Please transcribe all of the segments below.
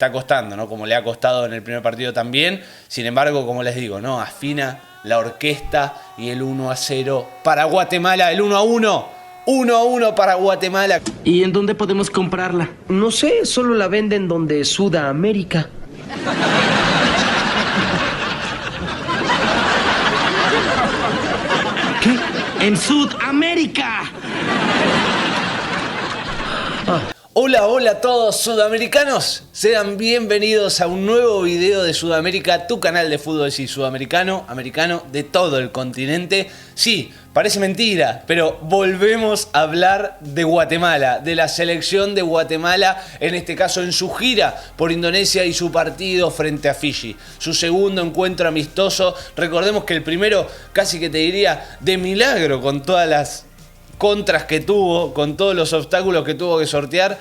está costando, ¿no? Como le ha costado en el primer partido también. Sin embargo, como les digo, ¿no? Afina la orquesta y el 1-0 para Guatemala, el 1-1. 1-1 para Guatemala. ¿Y en dónde podemos comprarla? No sé, solo la venden donde Sudamérica. ¿Qué? ¡En Sudamérica! Hola, hola a todos sudamericanos, sean bienvenidos a un nuevo video de Sudamérica, tu canal de fútbol sudamericano, americano de todo el continente. Sí, parece mentira, pero volvemos a hablar de Guatemala, de la selección de Guatemala, en este caso en su gira por Indonesia y su partido frente a Fiji. Su segundo encuentro amistoso, recordemos que el primero casi que te diría de milagro con todas las contras que tuvo, con todos los obstáculos que tuvo que sortear.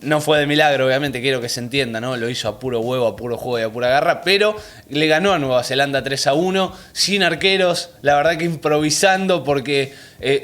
No fue de milagro, obviamente, quiero que se entienda, ¿no? Lo hizo a puro huevo, a puro juego y a pura garra, pero le ganó a Nueva Zelanda 3-1, sin arqueros, la verdad que improvisando porque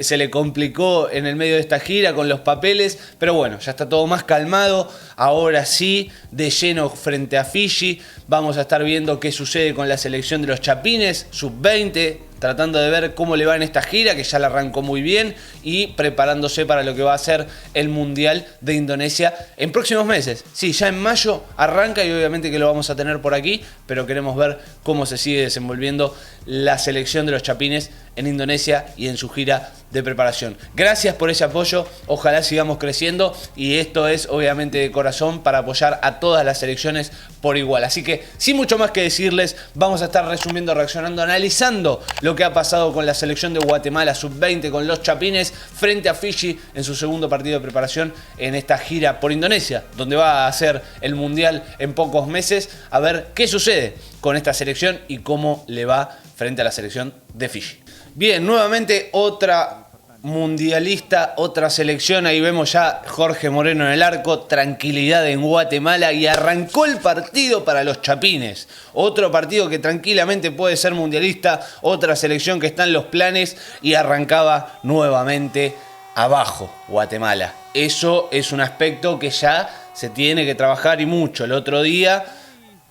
se le complicó en el medio de esta gira con los papeles, pero bueno, ya está todo más calmado, ahora sí, de lleno frente a Fiji, vamos a estar viendo qué sucede con la selección de los Chapines, sub-20, tratando de ver cómo le va en esta gira, que ya la arrancó muy bien, y preparándose para lo que va a ser el Mundial de Indonesia en próximos meses. Sí, ya en mayo arranca y obviamente que lo vamos a tener por aquí, pero queremos ver cómo se sigue desenvolviendo la selección de los Chapines en Indonesia y en su gira de preparación. Gracias por ese apoyo, ojalá sigamos creciendo y esto es obviamente de corazón para apoyar a todas las selecciones por igual. Así que sin mucho más que decirles, vamos a estar resumiendo, reaccionando, analizando lo que ha pasado con la selección de Guatemala sub-20 con los Chapines frente a Fiji en su segundo partido de preparación en esta gira por Indonesia, donde va a hacer el Mundial en pocos meses, a ver qué sucede con esta selección y cómo le va frente a la selección de Fiji. Bien, nuevamente otra mundialista, otra selección, ahí vemos ya Jorge Moreno en el arco, tranquilidad en Guatemala y arrancó el partido para los Chapines. Otro partido que tranquilamente puede ser mundialista, otra selección que está en los planes y arrancaba nuevamente abajo Guatemala. Eso es un aspecto que ya se tiene que trabajar y mucho. El otro día,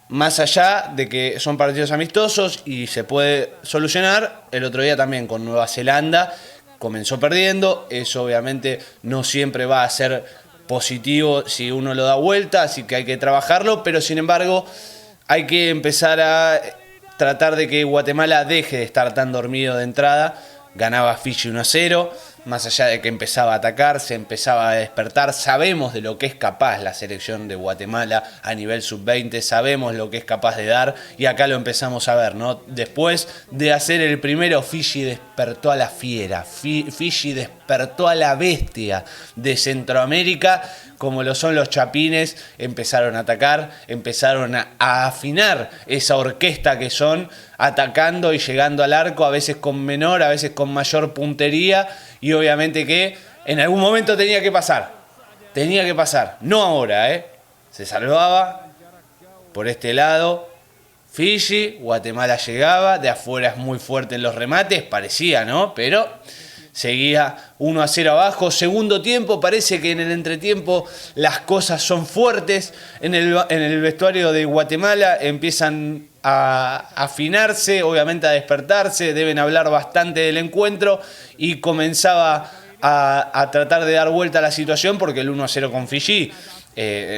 más allá de que son partidos amistosos y se puede solucionar, el otro día también con Nueva Zelanda comenzó perdiendo, eso obviamente no siempre va a ser positivo si uno lo da vuelta, así que hay que trabajarlo, pero sin embargo hay que empezar a tratar de que Guatemala deje de estar tan dormido de entrada. Ganaba Fiji 1-0, más allá de que empezaba a atacar, se empezaba a despertar. Sabemos de lo que es capaz la selección de Guatemala a nivel sub-20, sabemos lo que es capaz de dar y acá lo empezamos a ver, ¿no? Después de hacer el primero, Fiji despertó a la fiera, Fiji despertó a la bestia de Centroamérica, como lo son los Chapines, empezaron a atacar, empezaron a afinar esa orquesta que son, atacando y llegando al arco, a veces con menor, a veces con mayor puntería, y obviamente que en algún momento tenía que pasar, no ahora, se salvaba por este lado Fiji, Guatemala llegaba, de afuera es muy fuerte en los remates, parecía, ¿no? Pero seguía 1-0 abajo. Segundo tiempo, parece que en el entretiempo las cosas son fuertes. En el vestuario de Guatemala empiezan a afinarse, obviamente a despertarse, deben hablar bastante del encuentro y comenzaba a tratar de dar vuelta a la situación porque el 1-0 con Fiji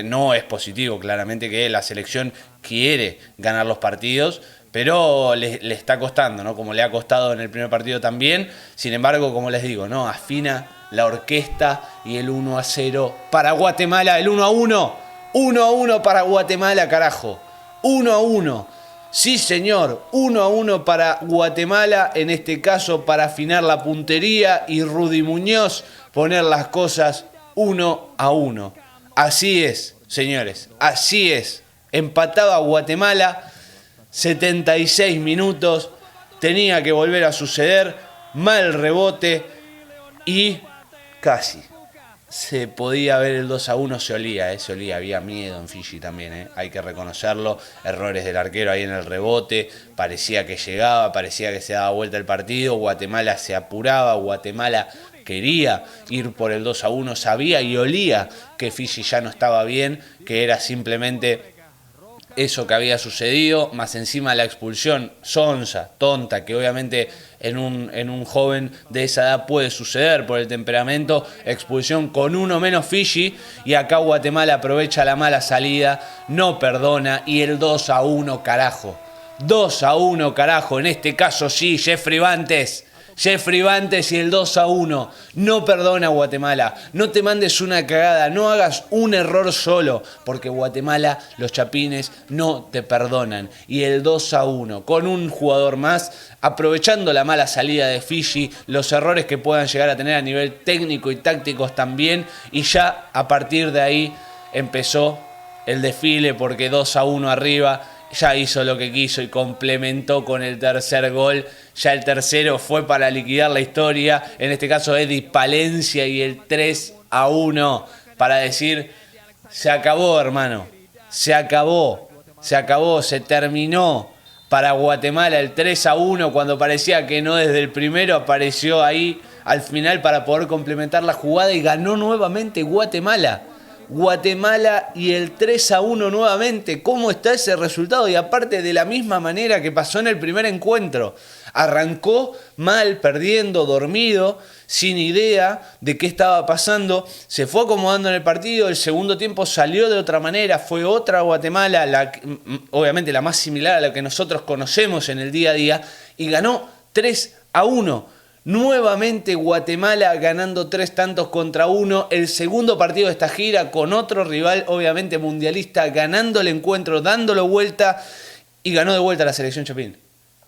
no es positivo. Claramente que la selección quiere ganar los partidos, pero le está costando, ¿no? Como le ha costado en el primer partido también. Sin embargo, como les digo, ¿no? Afina la orquesta y el 1-0 para Guatemala, el 1-1. 1-1 para Guatemala, carajo. 1-1. Sí, señor. 1-1 para Guatemala, en este caso para afinar la puntería y Rudy Muñoz poner las cosas 1-1. Así es, señores. Así es. Empataba Guatemala. 76 minutos, tenía que volver a suceder, mal rebote y casi se podía ver el 2-1, se olía, había miedo en Fiji también, hay que reconocerlo, errores del arquero ahí en el rebote, parecía que llegaba, parecía que se daba vuelta el partido, Guatemala se apuraba, Guatemala quería ir por el 2-1, sabía y olía que Fiji ya no estaba bien, que era simplemente eso que había sucedido, más encima la expulsión sonsa, tonta, que obviamente en un joven de esa edad puede suceder por el temperamento, expulsión con uno menos Fiji, y acá Guatemala aprovecha la mala salida, no perdona, y el 2-1, carajo. 2-1, carajo, en este caso sí, Jeffrey Bantes y el 2-1. No perdona Guatemala. No te mandes una cagada. No hagas un error solo. Porque Guatemala, los chapines, no te perdonan. Y el 2-1. Con un jugador más. Aprovechando la mala salida de Fiji. Los errores que puedan llegar a tener a nivel técnico y tácticos también. Y ya a partir de ahí empezó el desfile. Porque 2-1 arriba. Ya hizo lo que quiso y complementó con el tercer gol. Ya el tercero fue para liquidar la historia. En este caso Eddie Palencia, y el 3-1 para decir: se acabó, hermano. Se acabó. Se terminó para Guatemala el 3-1, cuando parecía que no desde el primero. Apareció ahí al final para poder complementar la jugada y ganó nuevamente Guatemala. Guatemala y el 3-1 nuevamente. ¿Cómo está ese resultado? Y aparte de la misma manera que pasó en el primer encuentro. Arrancó mal, perdiendo, dormido, sin idea de qué estaba pasando. Se fue acomodando en el partido. El segundo tiempo salió de otra manera. Fue otra Guatemala, obviamente la más similar a la que nosotros conocemos en el día a día. Y ganó 3-1. Nuevamente Guatemala ganando 3-1. El segundo partido de esta gira con otro rival, obviamente mundialista, ganando el encuentro, dándolo vuelta, y ganó de vuelta la selección chapín.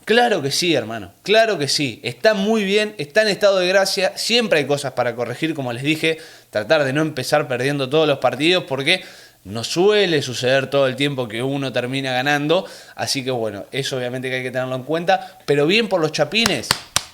Claro que sí, hermano, claro que sí. Está muy bien, está en estado de gracia. Siempre hay cosas para corregir, como les dije. Tratar de no empezar perdiendo todos los partidos, porque no suele suceder todo el tiempo que uno termina ganando. Así que bueno, eso obviamente que hay que tenerlo en cuenta. Pero bien por los chapines.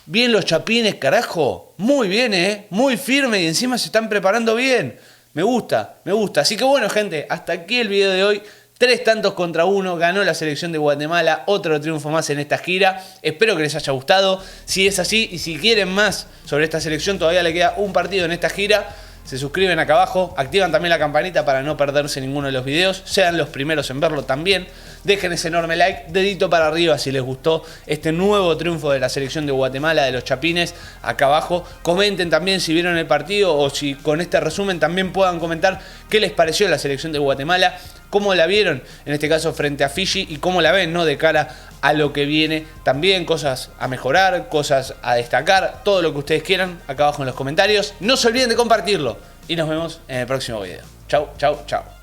Bien los chapines, carajo. Muy bien, muy firme, y encima se están preparando bien. Me gusta, me gusta. Así que bueno, gente, hasta aquí el video de hoy. 3-1, ganó la selección de Guatemala. Otro triunfo más en esta gira. Espero que les haya gustado. Si es así, y si quieren más sobre esta selección, todavía le queda un partido en esta gira. Se suscriben acá abajo, activan también la campanita para no perderse ninguno de los videos, sean los primeros en verlo también. Dejen ese enorme like, dedito para arriba si les gustó este nuevo triunfo de la selección de Guatemala, de los chapines, acá abajo. Comenten también si vieron el partido, o si con este resumen también puedan comentar qué les pareció la selección de Guatemala, cómo la vieron, en este caso frente a Fiji, y cómo la ven, ¿no?, de cara a lo que viene. También cosas a mejorar, cosas a destacar, todo lo que ustedes quieran acá abajo en los comentarios. No se olviden de compartirlo y nos vemos en el próximo video. Chau, chau, chau.